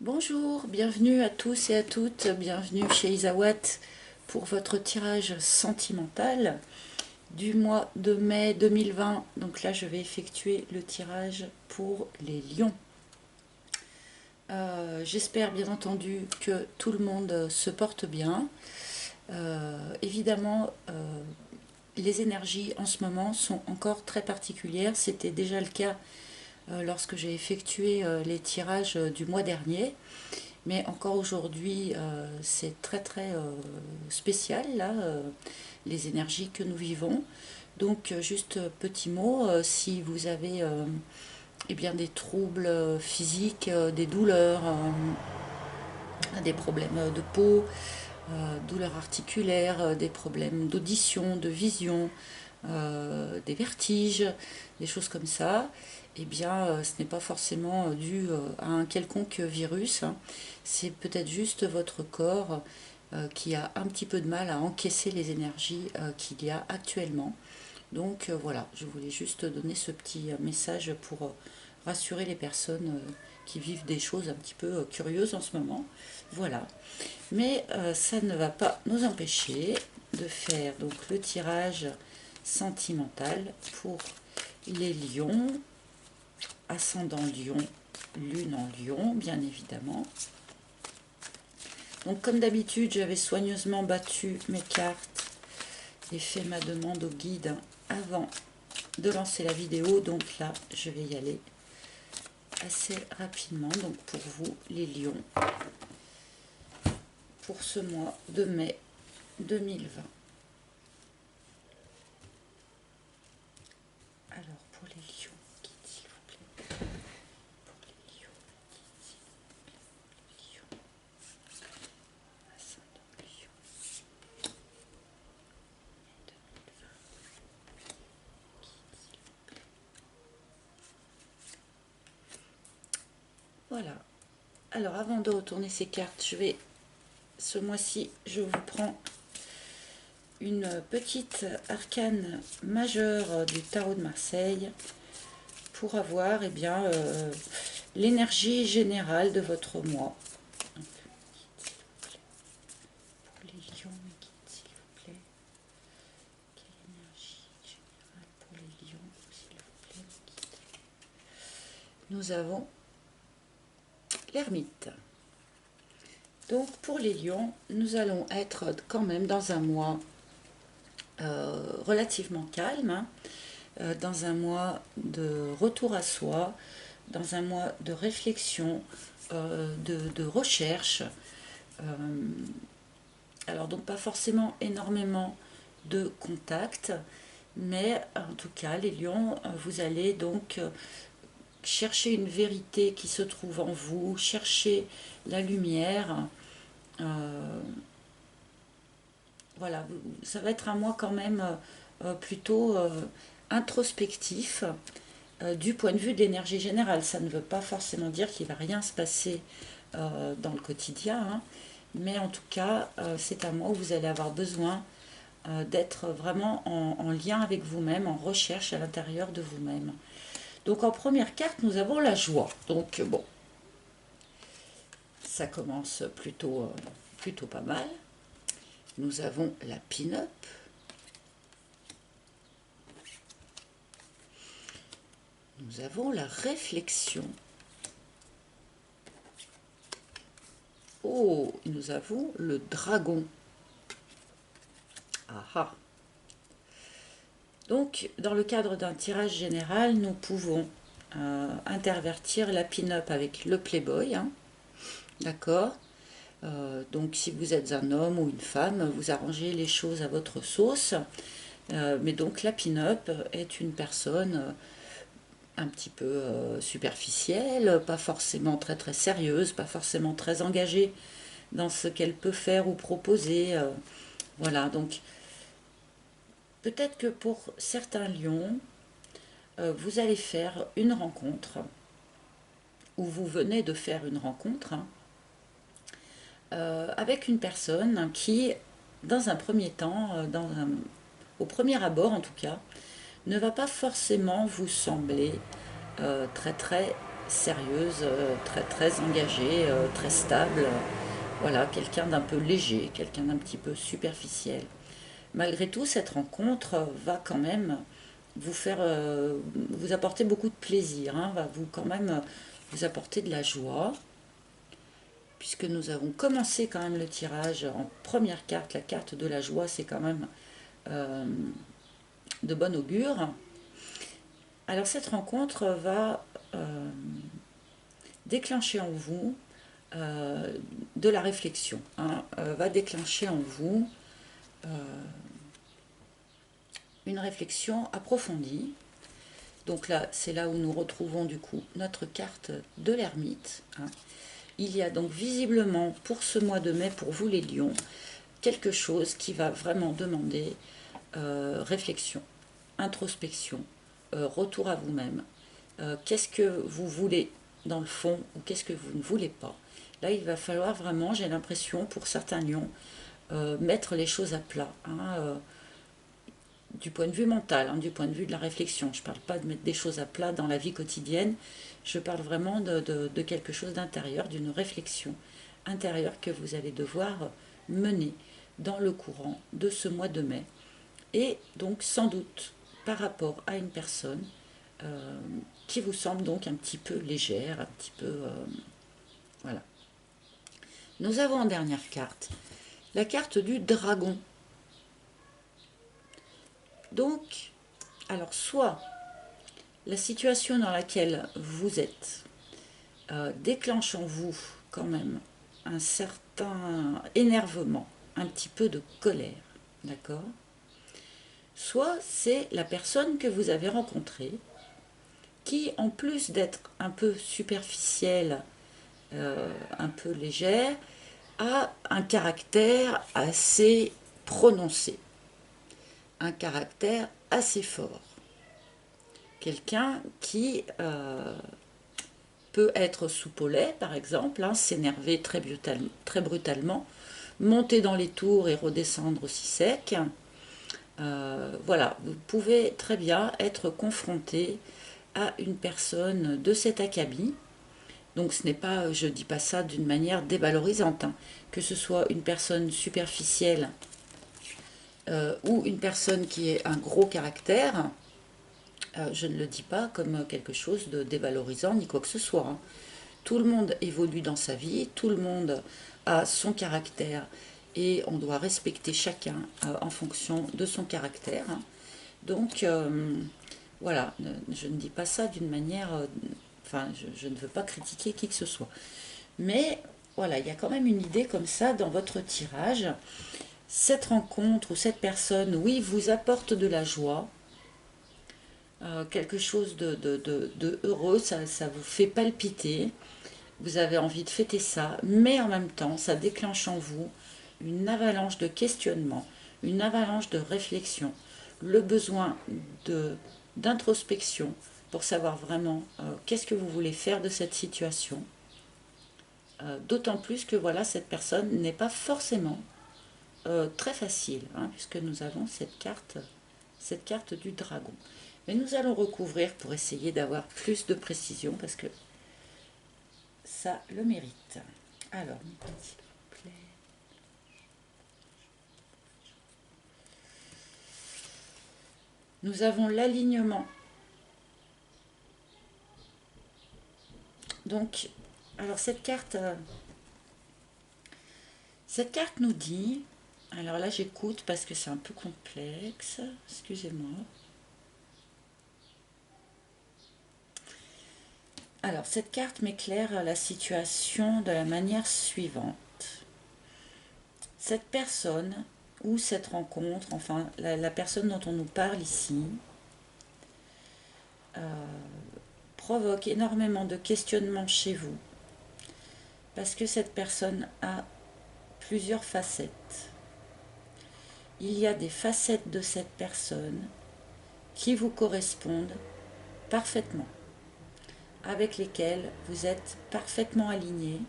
Bonjour, bienvenue à tous et à toutes, bienvenue chez Isawat pour votre tirage sentimental du mois de mai 2020. Donc là, je vais effectuer le tirage pour les lions. J'espère bien entendu que tout le monde se porte bien. Évidemment, les énergies en ce moment sont encore très particulières. C'était déjà le cas lorsque j'ai effectué les tirages du mois dernier. Mais encore aujourd'hui, c'est très très spécial, là, les énergies que nous vivons. Donc, juste petit mot, si vous avez eh bien, des troubles physiques, des douleurs, des problèmes de peau, douleurs articulaires, des problèmes d'audition, de vision, des vertiges, des choses comme ça, eh bien, ce n'est pas forcément dû à un quelconque virus, hein. C'est peut-être juste votre corps qui a un petit peu de mal à encaisser les énergies qu'il y a actuellement. Donc voilà, je voulais juste donner ce petit message pour rassurer les personnes qui vivent des choses un petit peu curieuses en ce moment. Voilà. Mais ça ne va pas nous empêcher de faire donc le tirage sentimental pour les lions, ascendant lion, lune en lion, bien évidemment. Donc comme d'habitude, j'avais soigneusement battu mes cartes et fait ma demande au guide avant de lancer la vidéo. Donc là, je vais y aller assez rapidement. Donc pour vous, les lions, pour ce mois de mai 2020. Alors, pour les lions, guide, s'il vous plaît. Pour les lions, guide, s'il vous plaît. Lion, ascendant lion, mai 2020. Guide, s'il vous plaît. Voilà. Alors, avant de retourner ces cartes, ce mois-ci, je vous prends une petite arcane majeure du tarot de Marseille pour avoir bien, l'énergie générale de votre mois. Donc, guide, s'il vous plaît. Pour les lions, guide, s'il vous plaît. Quelle énergie générale pour les lions, s'il vous plaît, guide. Nous avons l'ermite. Donc pour les lions, nous allons être quand même dans un mois relativement calme, hein, dans un mois de retour à soi, dans un mois de réflexion, de recherche. Euh, alors donc pas forcément énormément de contacts, mais en tout cas les lions, vous allez donc chercher une vérité qui se trouve en vous, chercher la lumière. Euh, voilà, ça va être un mois quand même plutôt introspectif du point de vue de l'énergie générale. Ça ne veut pas forcément dire qu'il ne va rien se passer dans le quotidien, hein, mais en tout cas, c'est un mois où vous allez avoir besoin d'être vraiment en lien avec vous-même, en recherche à l'intérieur de vous-même. Donc en première carte, nous avons la joie. Donc bon, ça commence plutôt pas mal. Nous avons la pin-up. Nous avons la réflexion. Oh, nous avons le dragon. Ah ah. Donc, dans le cadre d'un tirage général, nous pouvons intervertir la pin-up avec le playboy, hein, d'accord. Donc, si vous êtes un homme ou une femme, vous arrangez les choses à votre sauce. Mais donc, la pin-up est une personne un petit peu superficielle, pas forcément très très sérieuse, pas forcément très engagée dans ce qu'elle peut faire ou proposer. Voilà, donc peut-être que pour certains lions, vous allez faire une rencontre, ou vous venez de faire une rencontre, hein, avec une personne qui, dans un premier temps, au premier abord en tout cas, ne va pas forcément vous sembler très très sérieuse, très très engagée, très stable. Voilà, quelqu'un d'un peu léger, quelqu'un d'un petit peu superficiel. Malgré tout, cette rencontre va quand même vous faire vous apporter beaucoup de plaisir, hein, va vous quand même vous apporter de la joie, puisque nous avons commencé quand même le tirage en première carte. La carte de la joie, c'est quand même euh, de bon augure. Alors cette rencontre va déclencher en vous euh, de la réflexion, hein, va déclencher en vous une réflexion approfondie. Donc là, c'est là où nous retrouvons du coup notre carte de l'ermite, hein. Il y a donc visiblement pour ce mois de mai, pour vous les lions, quelque chose qui va vraiment demander réflexion, introspection, retour à vous-même. Qu'est-ce que vous voulez dans le fond ou qu'est-ce que vous ne voulez pas. Là, il va falloir vraiment, j'ai l'impression, pour certains lions, mettre les choses à plat, hein, du point de vue mental, hein, du point de vue de la réflexion. Je ne parle pas de mettre des choses à plat dans la vie quotidienne, je parle vraiment de quelque chose d'intérieur, d'une réflexion intérieure que vous allez devoir mener dans le courant de ce mois de mai. Et donc sans doute par rapport à une personne euh, qui vous semble donc un petit peu légère, un petit peu... voilà. Nous avons en dernière carte la carte du dragon. Donc, alors soit la situation dans laquelle vous êtes déclenche en vous quand même un certain énervement, un petit peu de colère, d'accord? Soit c'est la personne que vous avez rencontrée qui, en plus d'être un peu superficielle, un peu légère, a un caractère assez prononcé, un caractère assez fort. Quelqu'un qui peut être sous lait, par exemple, hein, s'énerver très brutalement, monter dans les tours et redescendre aussi sec. Voilà, vous pouvez très bien être confronté à une personne de cet acabit. Donc ce n'est pas, je ne dis pas ça d'une manière dévalorisante, hein, que ce soit une personne superficielle ou une personne qui ait un gros caractère, je ne le dis pas comme quelque chose de dévalorisant ni quoi que ce soit, hein. Tout le monde évolue dans sa vie, tout le monde a son caractère et on doit respecter chacun en fonction de son caractère, hein. Donc voilà, je ne dis pas ça d'une manière... enfin, je ne veux pas critiquer qui que ce soit. Mais voilà, il y a quand même une idée comme ça dans votre tirage. Cette rencontre ou cette personne, oui, vous apporte de la joie, quelque chose de heureux, ça vous fait palpiter, vous avez envie de fêter ça, mais en même temps, ça déclenche en vous une avalanche de questionnement, une avalanche de réflexion, le besoin d'introspection pour savoir vraiment qu'est-ce que vous voulez faire de cette situation. D'autant plus que voilà, cette personne n'est pas forcément très facile, hein, puisque nous avons cette carte du dragon. Mais nous allons recouvrir pour essayer d'avoir plus de précision, parce que ça le mérite. Alors, s'il vous plaît. Nous avons l'alignement. Donc, alors cette carte nous dit, alors là j'écoute parce que c'est un peu complexe, excusez-moi. Alors, cette carte m'éclaire la situation de la manière suivante. Cette personne ou cette rencontre, enfin la personne dont on nous parle ici, provoque énormément de questionnements chez vous, parce que cette personne a plusieurs facettes. Il y a des facettes de cette personne qui vous correspondent parfaitement, avec lesquelles vous êtes parfaitement aligné,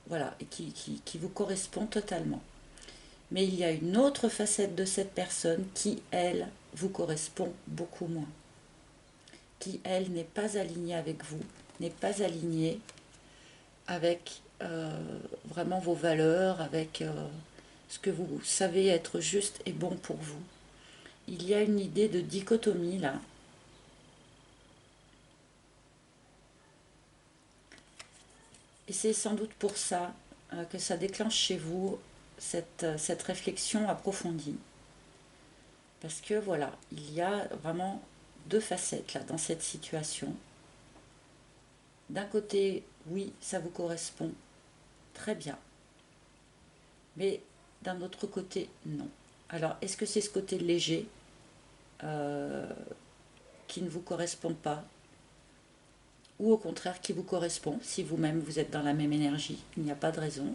voilà, et qui vous correspond totalement. Mais il y a une autre facette de cette personne qui, elle, vous correspond beaucoup moins. qui, elle, n'est pas alignée avec vous, n'est pas alignée avec vraiment vos valeurs, avec ce que vous savez être juste et bon pour vous. Il y a une idée de dichotomie là. Et c'est sans doute pour ça que ça déclenche chez vous cette réflexion approfondie. Parce que voilà, il y a vraiment deux facettes là dans cette situation. D'un côté, oui, ça vous correspond, très bien. Mais d'un autre côté, non. Alors, est-ce que c'est ce côté léger euh, qui ne vous correspond pas, ou au contraire qui vous correspond, si vous-même vous êtes dans la même énergie, il n'y a pas de raison.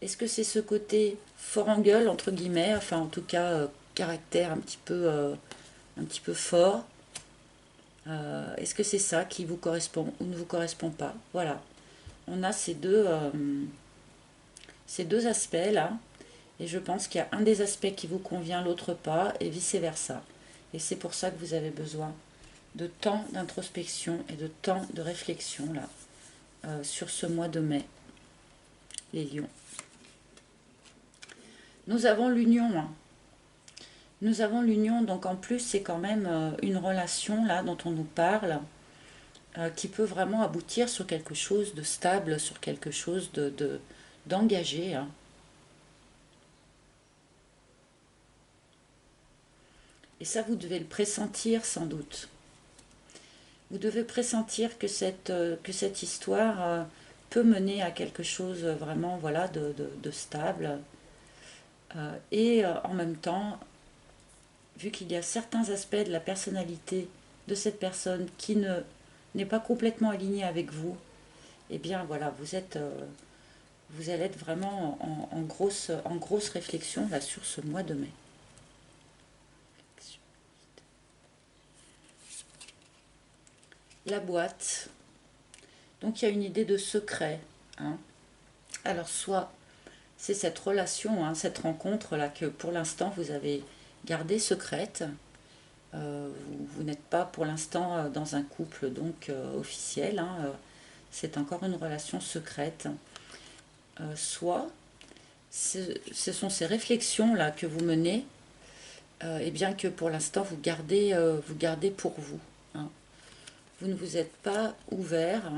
Est-ce que c'est ce côté fort en gueule, entre guillemets, enfin en tout cas caractère un petit peu fort, est-ce que c'est ça qui vous correspond ou ne vous correspond pas? Voilà, on a ces deux aspects là, et je pense qu'il y a un des aspects qui vous convient, l'autre pas, et vice-versa. Et c'est pour ça que vous avez besoin de temps d'introspection et de temps de réflexion là, sur ce mois de mai, les lions. Nous avons l'union, hein. Nous avons l'union, donc en plus c'est quand même une relation là dont on nous parle, qui peut vraiment aboutir sur quelque chose de stable, sur quelque chose d'engagé, hein. Et ça, vous devez le pressentir sans doute. Vous devez pressentir que cette histoire peut mener à quelque chose vraiment voilà, de stable. Et en même temps, vu qu'il y a certains aspects de la personnalité de cette personne qui n'est pas complètement aligné avec vous, eh bien voilà, vous allez être vraiment en grosse réflexion là sur ce mois de mai. La boîte. Donc il y a une idée de secret, hein. Alors soit c'est cette relation, hein, cette rencontre là que pour l'instant vous avez gardée secrète. Vous n'êtes pas pour l'instant dans un couple donc officiel, hein, c'est encore une relation secrète. Soit ce sont ces réflexions là que vous menez, et bien que pour l'instant vous gardez pour vous, hein. Vous ne vous êtes pas ouvert,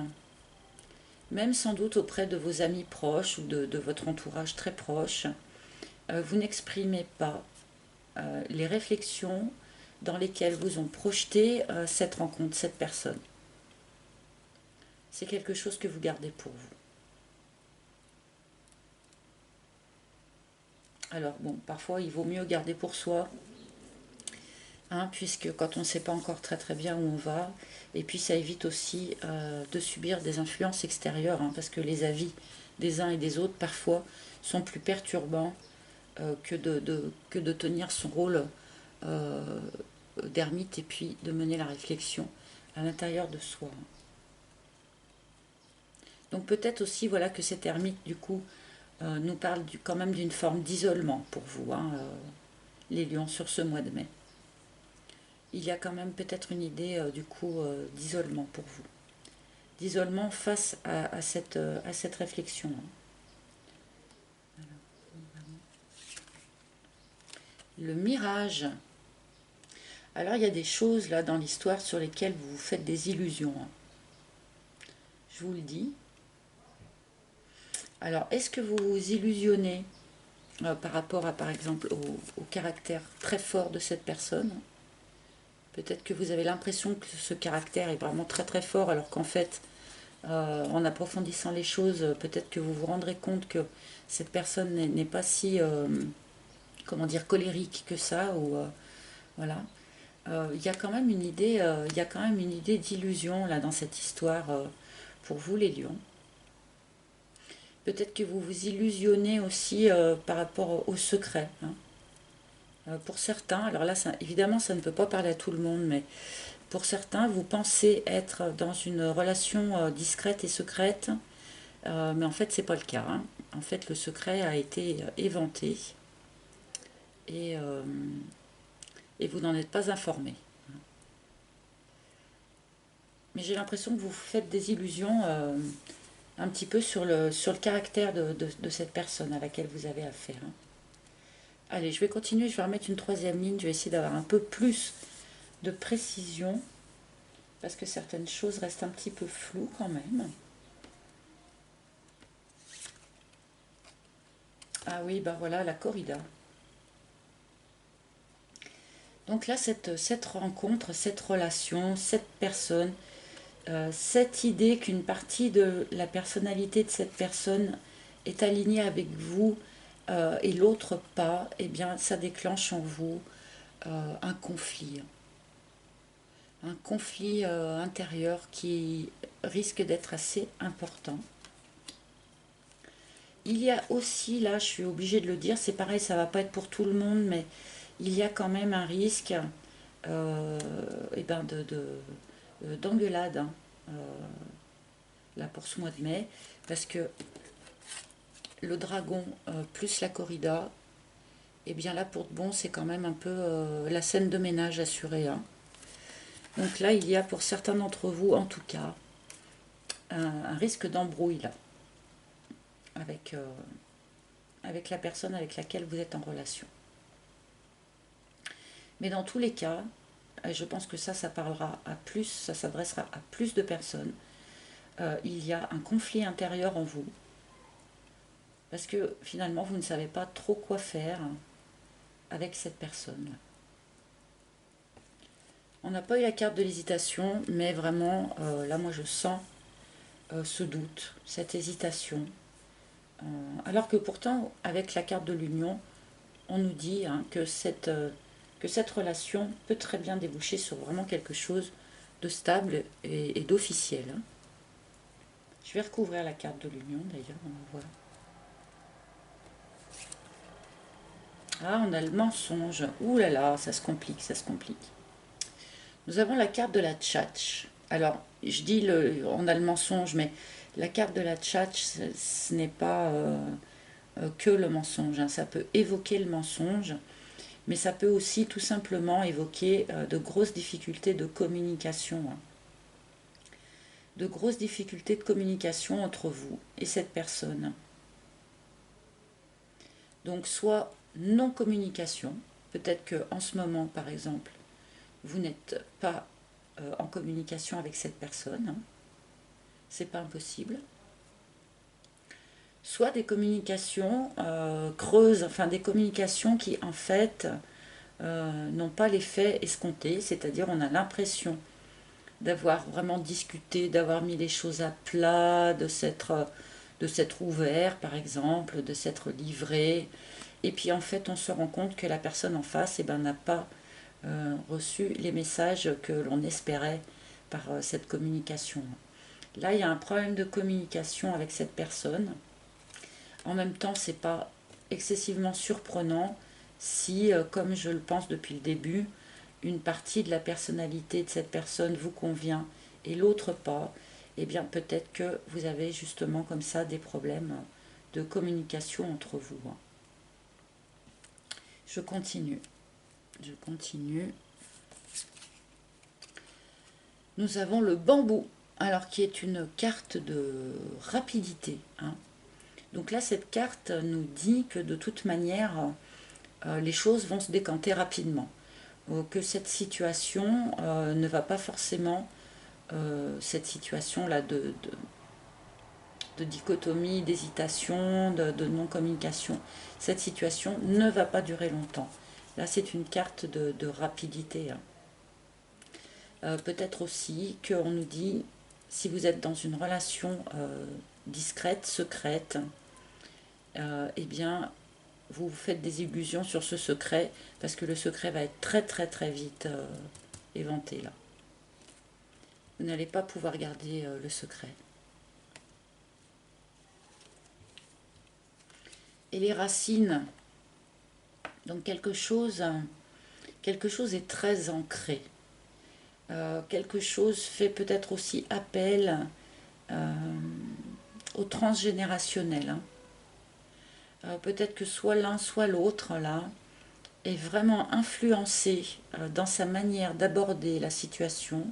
même sans doute auprès de vos amis proches ou de votre entourage très proche. Vous n'exprimez pas les réflexions dans lesquelles vous ont projeté cette rencontre, cette personne. C'est quelque chose que vous gardez pour vous. Alors bon, parfois il vaut mieux garder pour soi, hein, puisque quand on ne sait pas encore très très bien où on va, et puis ça évite aussi de subir des influences extérieures, hein, parce que les avis des uns et des autres parfois sont plus perturbants que de tenir son rôle d'ermite et puis de mener la réflexion à l'intérieur de soi. Donc peut-être aussi voilà que cet ermite du coup nous parle quand même d'une forme d'isolement pour vous, hein, les lions, sur ce mois de mai. Il y a quand même peut-être une idée du coup d'isolement pour vous. D'isolement face à cette réflexion, hein. Le mirage. Alors il y a des choses là dans l'histoire sur lesquelles vous vous faites des illusions, hein. Je vous le dis. Alors est-ce que vous vous illusionnez par rapport à par exemple au caractère très fort de cette personne? Peut-être que vous avez l'impression que ce caractère est vraiment très très fort alors qu'en fait en approfondissant les choses, peut-être que vous vous rendrez compte que cette personne n'est pas si, comment dire, colérique que ça, ou voilà. Il y a quand même une idée, il y a quand même une idée d'illusion là dans cette histoire pour vous les lions. Peut-être que vous vous illusionnez aussi par rapport au secret, hein. Pour certains, alors là, évidemment, ça ne peut pas parler à tout le monde, mais pour certains, vous pensez être dans une relation discrète et secrète, mais en fait, c'est pas le cas, hein. En fait, le secret a été éventé et, et vous n'en êtes pas informé. Mais j'ai l'impression que vous faites des illusions un petit peu sur le caractère de cette personne à laquelle vous avez affaire, hein. Allez, je vais continuer, je vais remettre une troisième ligne, je vais essayer d'avoir un peu plus de précision, parce que certaines choses restent un petit peu floues quand même. Ah oui, bah voilà, la corrida. Donc là, cette rencontre, cette relation, cette personne, cette idée qu'une partie de la personnalité de cette personne est alignée avec vous et l'autre pas, eh bien, ça déclenche en vous un conflit. Un conflit intérieur qui risque d'être assez important. Il y a aussi, là, je suis obligée de le dire, c'est pareil, ça va pas être pour tout le monde, mais il y a quand même un risque eh ben d'engueulade, hein, là pour ce mois de mai, parce que le dragon plus la corrida, et bien là pour de bon, c'est quand même un peu la scène de ménage assurée, hein. Donc là, il y a pour certains d'entre vous, en tout cas, un risque d'embrouille là, avec, avec la personne avec laquelle vous êtes en relation. Mais dans tous les cas, je pense que ça parlera à plus, ça s'adressera à plus de personnes. Il y a un conflit intérieur en vous, parce que finalement, vous ne savez pas trop quoi faire avec cette personne. On n'a pas eu la carte de l'hésitation, mais vraiment, là, moi, je sens ce doute, cette hésitation. Alors que pourtant, avec la carte de l'union, on nous dit hein, que cette relation peut très bien déboucher sur vraiment quelque chose de stable et d'officiel, hein. Je vais recouvrir la carte de l'union d'ailleurs, on va voir. Ah, on a le mensonge. Ouh là là, ça se complique, ça se complique. Nous avons la carte de la tchatch. Alors, je dis on a le mensonge, mais la carte de la tchatch, ce n'est pas que le mensonge, hein. Ça peut évoquer le mensonge, mais ça peut aussi tout simplement évoquer de grosses difficultés de communication, hein. De grosses difficultés de communication entre vous et cette personne. Donc, soit non-communication, peut-être qu'en ce moment, par exemple, vous n'êtes pas en communication avec cette personne, hein. C'est pas impossible. Soit des communications creuses, enfin des communications qui en fait n'ont pas l'effet escompté, c'est-à-dire on a l'impression d'avoir vraiment discuté, d'avoir mis les choses à plat, de s'être ouvert par exemple, de s'être livré, et puis en fait on se rend compte que la personne en face eh ben, n'a pas reçu les messages que l'on espérait par cette communication. Là, il y a un problème de communication avec cette personne. En même temps, c'est pas excessivement surprenant si, comme je le pense depuis le début, une partie de la personnalité de cette personne vous convient et l'autre pas, eh bien peut-être que vous avez justement comme ça des problèmes de communication entre vous. Je continue. Je continue. Nous avons le bambou, alors qui est une carte de rapidité, hein. Donc là, cette carte nous dit que de toute manière, les choses vont se décanter rapidement. Que cette situation ne va pas forcément, cette situation-là de dichotomie, d'hésitation, de non-communication, cette situation ne va pas durer longtemps. Là, c'est une carte de rapidité, hein. Peut-être aussi qu'on nous dit, si vous êtes dans une relation discrète, secrète, eh bien, vous vous faites des illusions sur ce secret, parce que le secret va être très très très vite éventé là. Vous n'allez pas pouvoir garder le secret. Et les racines, donc quelque chose est très ancré. Quelque chose fait peut-être aussi appel au transgénérationnel, hein. Peut-être que soit l'un soit l'autre là est vraiment influencé dans sa manière d'aborder la situation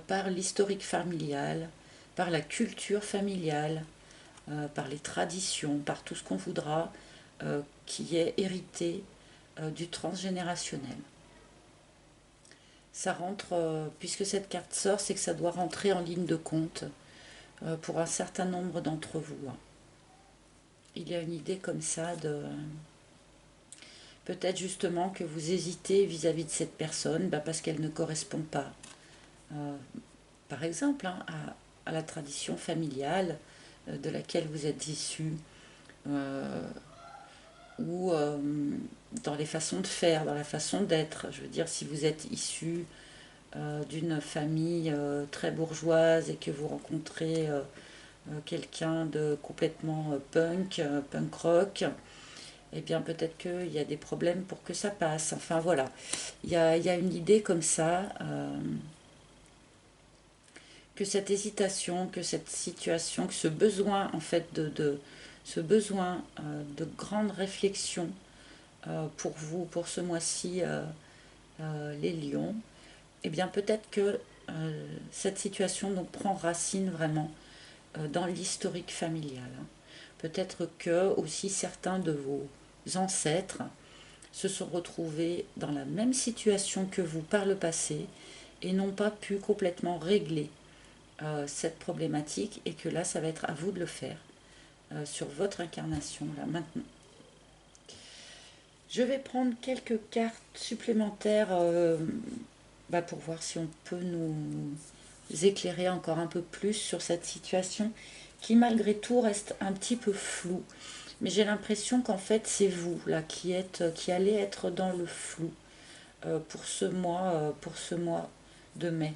par l'historique familial, par la culture familiale, par les traditions, par tout ce qu'on voudra qui est hérité du transgénérationnel. Ça rentre, puisque cette carte sort, c'est que ça doit rentrer en ligne de compte pour un certain nombre d'entre vous. Il y a une idée comme ça de... Peut-être justement que vous hésitez vis-à-vis de cette personne parce qu'elle ne correspond pas, par exemple, à la tradition familiale de laquelle vous êtes issu, ou dans les façons de faire, dans la façon d'être. Je veux dire, si vous êtes issu d'une famille très bourgeoise et que vous rencontrez quelqu'un de complètement punk rock, eh bien peut-être qu'il y a des problèmes pour que ça passe. Enfin voilà, il y a une idée comme ça, que cette hésitation, que cette situation, que ce besoin en fait ce besoin de grande réflexion pour vous, pour ce mois-ci, les lions, eh bien peut-être que cette situation donc prend racine vraiment dans l'historique familial. Peut-être que aussi certains de vos ancêtres se sont retrouvés dans la même situation que vous par le passé et n'ont pas pu complètement régler cette problématique, et que là ça va être à vous de le faire sur votre incarnation là maintenant. Je vais prendre quelques cartes supplémentaires pour voir si on peut nous éclairer encore un peu plus sur cette situation qui malgré tout reste un petit peu floue. Mais j'ai l'impression qu'en fait c'est vous là qui allez être dans le flou pour ce mois de mai.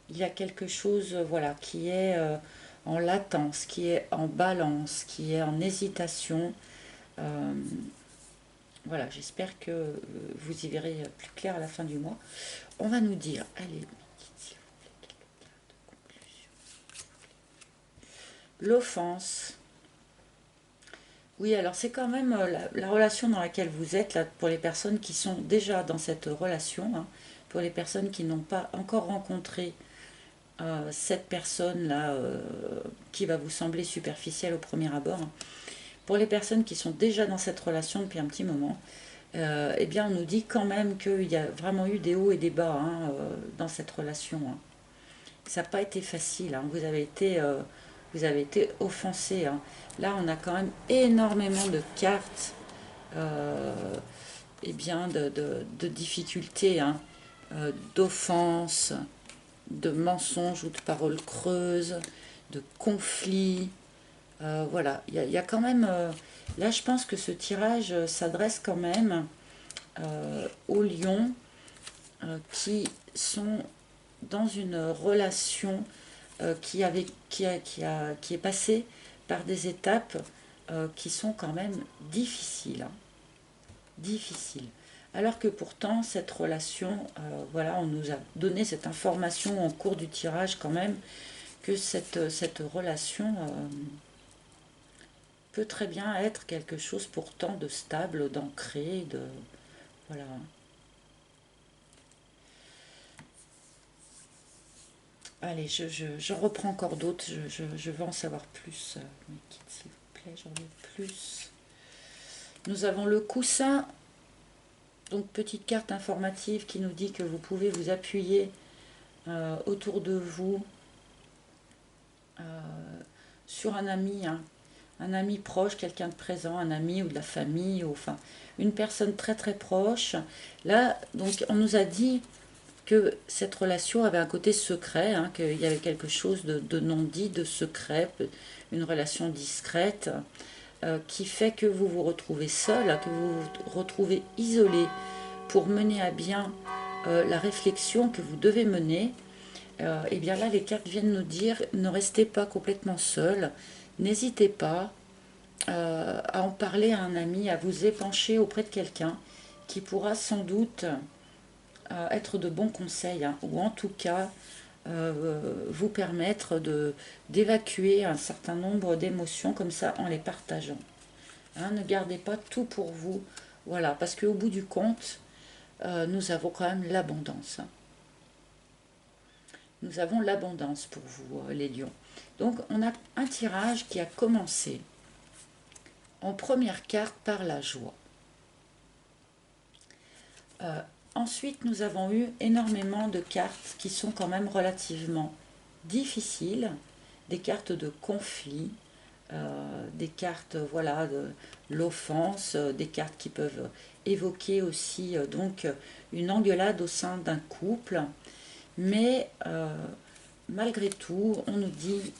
Il y a quelque chose voilà, qui est en latence, qui est en balance, qui est en hésitation. Euh, voilà, j'espère que vous y verrez plus clair à la fin du mois. On va nous dire, allez, s'il vous plaît, quelques cartes de conclusion. L'offense. Oui, alors c'est quand même la relation dans laquelle vous êtes, là, pour les personnes qui sont déjà dans cette relation, hein, pour les personnes qui n'ont pas encore rencontré cette personne-là qui va vous sembler superficielle au premier abord, hein. Pour les personnes qui sont déjà dans cette relation depuis un petit moment, eh bien on nous dit quand même qu'il y a vraiment eu des hauts et des bas dans cette relation, hein. Ça n'a pas été facile, hein. Vous avez été offensé, hein. Là on a quand même énormément de cartes eh bien de difficultés, hein, d'offenses, de mensonges ou de paroles creuses, de conflits. Voilà, il y a quand même... là, je pense que ce tirage s'adresse quand même aux lions qui sont dans une relation qui est passée par des étapes qui sont quand même difficiles, hein. Difficiles. Alors que pourtant, cette relation, voilà, on nous a donné cette information en cours du tirage quand même, que cette relation peut très bien être quelque chose pourtant de stable, d'ancré, de... Voilà. Allez, j'en reprends encore d'autres, je veux en savoir plus. Mes kids, s'il vous plaît, j'en veux plus. Nous avons le coussin, donc petite carte informative qui nous dit que vous pouvez vous appuyer autour de vous sur un ami, hein, un ami proche, quelqu'un de présent, un ami ou de la famille, ou, enfin une personne très très proche. Là, donc on nous a dit que cette relation avait un côté secret, hein, qu'il y avait quelque chose de non dit, de secret, une relation discrète, qui fait que vous vous retrouvez seul, que vous vous retrouvez isolé pour mener à bien la réflexion que vous devez mener. Et bien là, les cartes viennent nous dire, ne restez pas complètement seul, n'hésitez pas à en parler à un ami, à vous épancher auprès de quelqu'un qui pourra sans doute être de bons conseils, hein, ou en tout cas vous permettre d'évacuer un certain nombre d'émotions comme ça en les partageant. Hein, ne gardez pas tout pour vous, voilà, parce qu'au bout du compte, nous avons quand même l'abondance. nous avons l'abondance pour vous, les lions. Donc on a un tirage qui a commencé en première carte par la joie. Ensuite, nous avons eu énormément de cartes qui sont quand même relativement difficiles, des cartes de conflit, des cartes voilà, de l'offense, des cartes qui peuvent évoquer aussi donc une engueulade au sein d'un couple. Mais malgré tout, on nous dit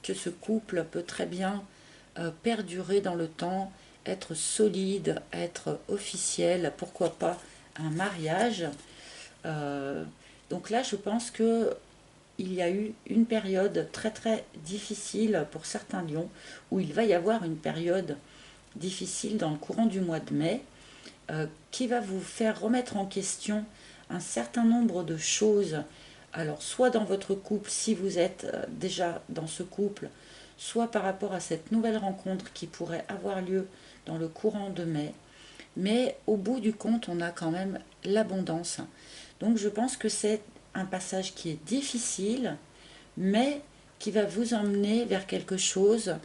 que ce couple peut très bien perdurer dans le temps, être solide, être officiel, pourquoi pas un mariage. Donc là, je pense que il y a eu une période très très difficile pour certains lions, où il va y avoir une période difficile dans le courant du mois de mai, qui va vous faire remettre en question un certain nombre de choses. Alors, soit dans votre couple, si vous êtes déjà dans ce couple, soit par rapport à cette nouvelle rencontre qui pourrait avoir lieu dans le courant de mai. Mais au bout du compte, on a quand même l'abondance. Donc je pense que c'est un passage qui est difficile, mais qui va vous emmener vers quelque chose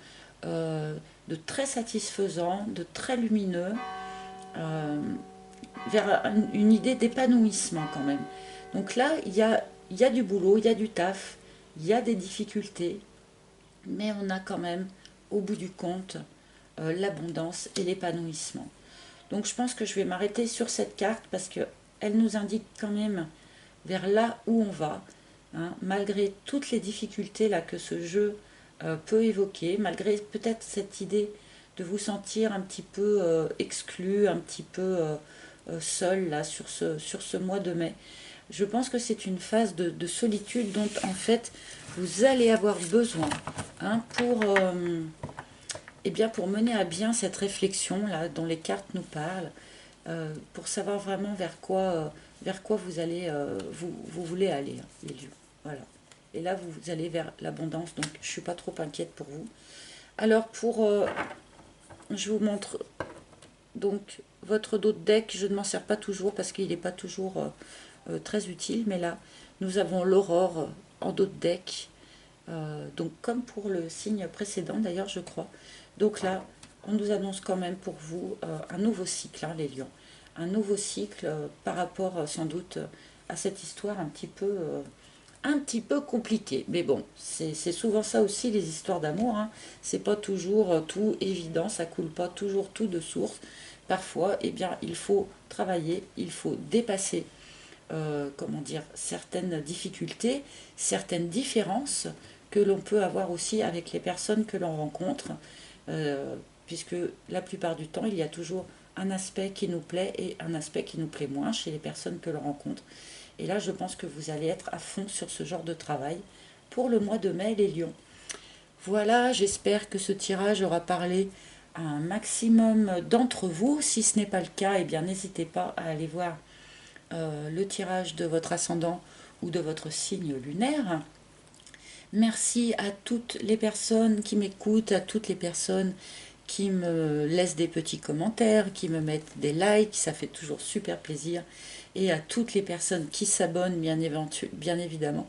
de très satisfaisant, de très lumineux, vers une idée d'épanouissement quand même. Donc là, il y a du boulot, il y a du taf, il y a des difficultés, mais on a quand même, au bout du compte, l'abondance et l'épanouissement. Donc je pense que je vais m'arrêter sur cette carte parce qu'elle nous indique quand même vers là où on va, hein, malgré toutes les difficultés là, que ce jeu peut évoquer, malgré peut-être cette idée de vous sentir un petit peu exclu, un petit peu seul là, sur ce mois de mai. Je pense que c'est une phase de solitude dont en fait vous allez avoir besoin, hein, eh bien, pour mener à bien cette réflexion là dont les cartes nous parlent, pour savoir vraiment vers quoi vous allez vous voulez aller, hein, les lions. Voilà. Et là vous allez vers l'abondance, donc je suis pas trop inquiète pour vous. Alors je vous montre donc votre dos de deck. Je ne m'en sers pas toujours parce qu'il n'est pas toujours très utile, mais là nous avons l'aurore en dos de deck, donc comme pour le signe précédent d'ailleurs, je crois. Donc là on nous annonce quand même pour vous un nouveau cycle, hein, les lions, un nouveau cycle par rapport sans doute à cette histoire un petit peu compliquée. Mais bon, c'est souvent ça aussi les histoires d'amour, hein. C'est pas toujours tout évident, ça coule pas toujours tout de source. Parfois, eh bien, il faut travailler, il faut dépasser comment dire, certaines difficultés, certaines différences que l'on peut avoir aussi avec les personnes que l'on rencontre, puisque la plupart du temps, il y a toujours un aspect qui nous plaît et un aspect qui nous plaît moins chez les personnes que l'on rencontre. Et là, je pense que vous allez être à fond sur ce genre de travail pour le mois de mai, les lions. Voilà, j'espère que ce tirage aura parlé à un maximum d'entre vous. Si ce n'est pas le cas, eh bien, n'hésitez pas à aller voir le tirage de votre ascendant ou de votre signe lunaire. Merci à toutes les personnes qui m'écoutent, à toutes les personnes qui me laissent des petits commentaires, qui me mettent des likes, ça fait toujours super plaisir. Et à toutes les personnes qui s'abonnent, bien évidemment.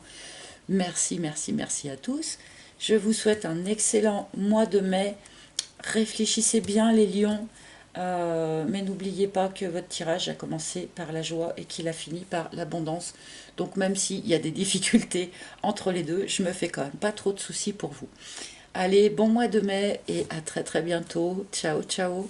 Merci, merci, merci à tous. Je vous souhaite un excellent mois de mai. Réfléchissez bien les lions, mais n'oubliez pas que votre tirage a commencé par la joie et qu'il a fini par l'abondance. Donc même s'il y a des difficultés entre les deux, je me fais quand même pas trop de soucis pour vous. Allez, bon mois de mai et à très très bientôt. Ciao, ciao.